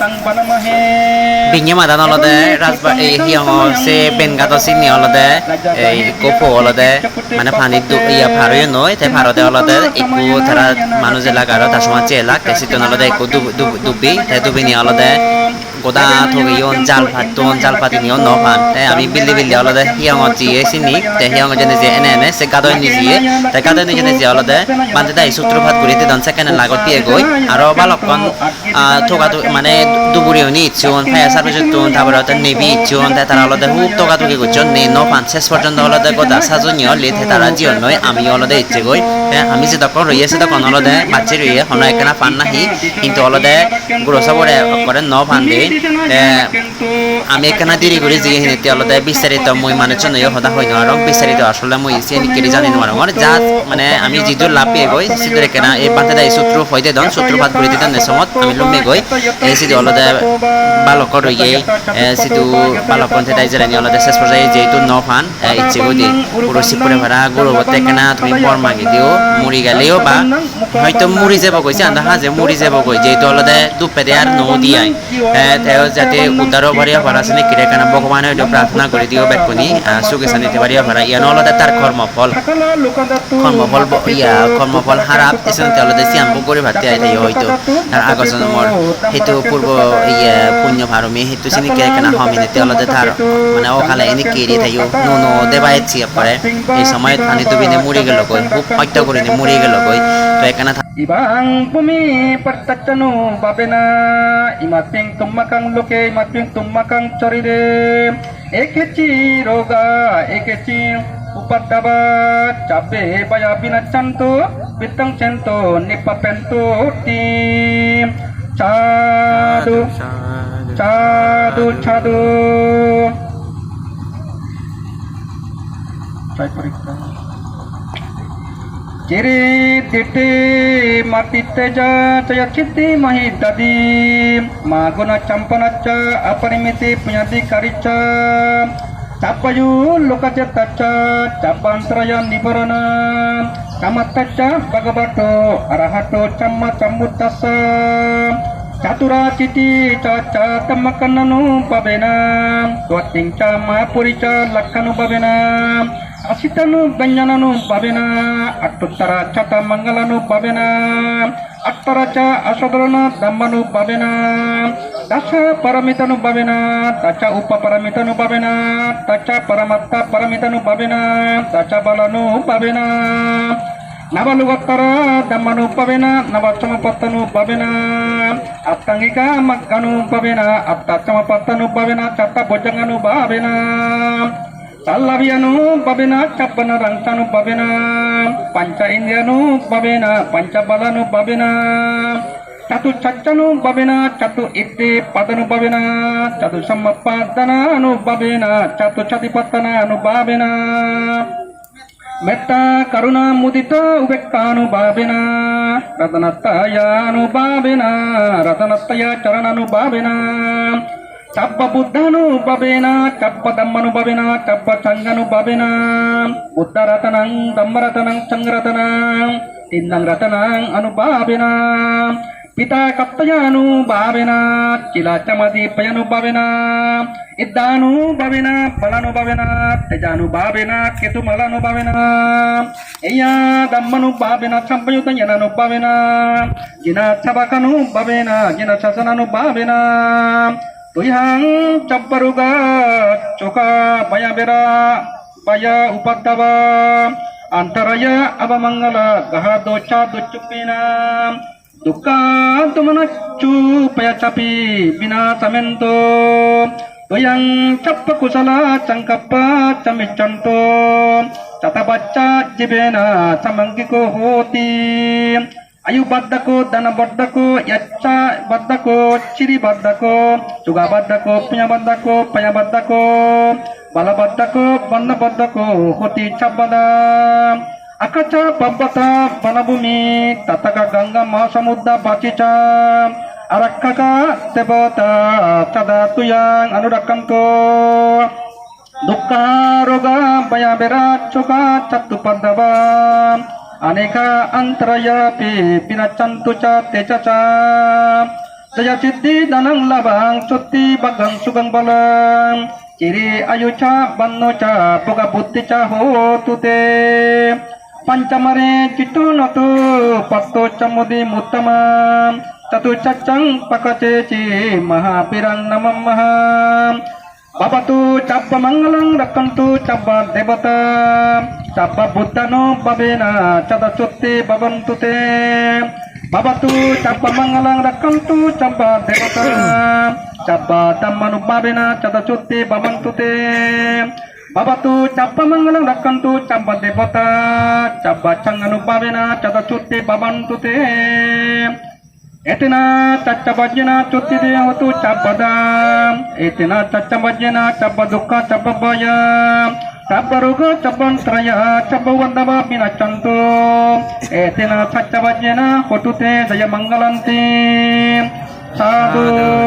Binya mata nolode rasba hiang se bengato sini olode kopo olode mana pani tu iya pharu noi te pharode olode iku thara manuje lagaro tasuma chela kesito nolode iku dubi te dubi ni olode goda thogiyon jal pati nion no pan te ami billi olode hiang ochi sini te hiang jene je ene se gado ni je te gado ni jene je olode bande dai sutruphat kurite dan second lagot pie goi aro balokon thoga tu mane duburi ni chon phaya sarbe ton tabara ta nebi chon ta tara olode hu toga tuki gojon ne no pan ses porjonto olode goda sajoni le the tara jion noi ami olode iche goi আমি যে তখন রইছে তখন অলদে বাচ্চি রইয়ে হন একনা পান নাহি কিন্তু অলদে গ্রোসা বড়ে করে ন পান দে আমি একনা দেরি করে যে হিনেতে অলদে বিস্তারিত মই মানে চন হদা হই না আর বিস্তারিত আসলে মই সেনি কেরি জানি না মানে যা মানে আমি জিদু লাপে গই সিদরে কেনা এই পাতে দাই সূত্র হইতে দন সূত্র ভাত করে দিতেন সমত আমি লম্বে গই এই সিদু অলদে বালক রইয়ে সিদু বালক পন্থে দাই জানি অলদে শেষ পর্যায়ে যেহেতু ন পান ইচ্ছে গই দি পুরো সিপুরে ভরা গরু বতে কেনা তুমি বর্মাগি দিও মুড়ি গেলেও বা হয়তো মুড়ি যাব কইছে আন্দা হাজে মুড়ি যাব কই যেহেতু অলদে দুপেদে আর নদী আই তেও যাতে উদ্ধার ভরিয়া ভরাসনি কিরে কানা ভগবান হইতো প্রার্থনা করে দিও বেকনি সুখে শান্তিতে ভরিয়া ভরা ইয়ান অলদে তার কর্মফল কর্মফল হারাপ এসনতে অলদে সিয়াম্পু করে ভাতে আই তাই হয়তো আর আগজন মোর হেতু পূর্ব পুণ্য ভারমে হেতু সিনি কিরে কানা হমিনেতে অলদে তার মানে ওখালে এনে কেরি তাইও নো দেবাইছি পরে এই সময় পানি দুবিনে মুড়ি গেল কই খুব হত্যা করে নি মুড়ি গেল কই তো এখানে ibang pumi pertacano babena imaping tumakang loke imaping tumakang choride ekeci roga ekeci upadaba cabe baya binachanto bitang cento nipapento tim cadu Ciri titi mati teja caya citi mahidadi maguna campanaca aparimiti punyadi karica capayu luka cetaca capantraya nibarana kamataca bagabato arahato camma camutasa catura citi caca tamakananu babena tuating cama purica lakanu babena asitanu banyananu babena atutara cata mangalanu babena attaraca asadarana dhammanu babena dasa paramitanu babena taca upa paramitanu babena taca paramatta paramitanu babena taca balanu babena nabalugattara dhammanu babena nabacamapattanu babena attangika makkanu babena attacamapattanu babena catta bojanganu babena Salavianu babena capana rangsanu babena panca indianu babena panca balanu babena catu cacanu babena catu itti padanu babena catu sammapadana anu babena catu catipatana anu babena metta karuna mudita ubekkanu babena ratanataya anu babena ratanataya charananu babena Cabba buddhanu babena, cabba dhammanu babena, cabba sangganu babena, buddha ratanang, dhamma ratanang, sangha ratanang, tindang ratanang anu babena, pita kattayanu babena, cila camadi payanu babena, iddanu babena, balanu babena, tejanu babena, ketu malanu babena, iya dhammanu babena, sampayutanyananu babena, jina sabakanu babena, jina sasananu babena, Tuyang caparuga coka baya bera baya upadava antaraya abamangala gaha doca ducupina duka tumanacu paya capi bina samento Tuyang capa kusala cangkapa camicanto cata baca jibena samanggiko hoti Ayu baddako, dana baddako, yacha baddako, ciri baddako, juga baddako, punya baddako, paya baddako, bala baddako, banda baddako, hoti cabada, akaca babata, bana bumi, tataka gangga mahasamudra bacica, arakaka, tebata, cada tuyang anurakanko, dukkha roga, baya berat, coka, catu padava, Aneka antaraya pi pinachantuca tecaca Jaya Siddhi Danang Labang Sutti Bagang Sugeng Balang Ciri Ayu Ca Banno Ca Boga Butti Ca Hotu Te Pancamare Citonotu Patto Camudi Mutama Tatu Cacang Pakaceci Maha Pirang Namam Maha Babatu Cabba Mangalang Rakantu Cabba Devata Cabba Buddhano Babena Cada Sutti Babantute Babatu Cabba Mangalang Rakantu Cabba Devata Cabba Dhammanu Babena Cada Sutti Babantute Babatu Cabba Mangalang Rakantu Cabba Devata Cabba Canganu Babena Cada Sutti Babantute Etina caca bajena cuti dia tu cabada. Etina caca bajena cabba duka cabba baya. Cabba ruga cabban traya cabba wandaba mina cantu. Etina caca bajena hotute daya mangalanti. Sadu.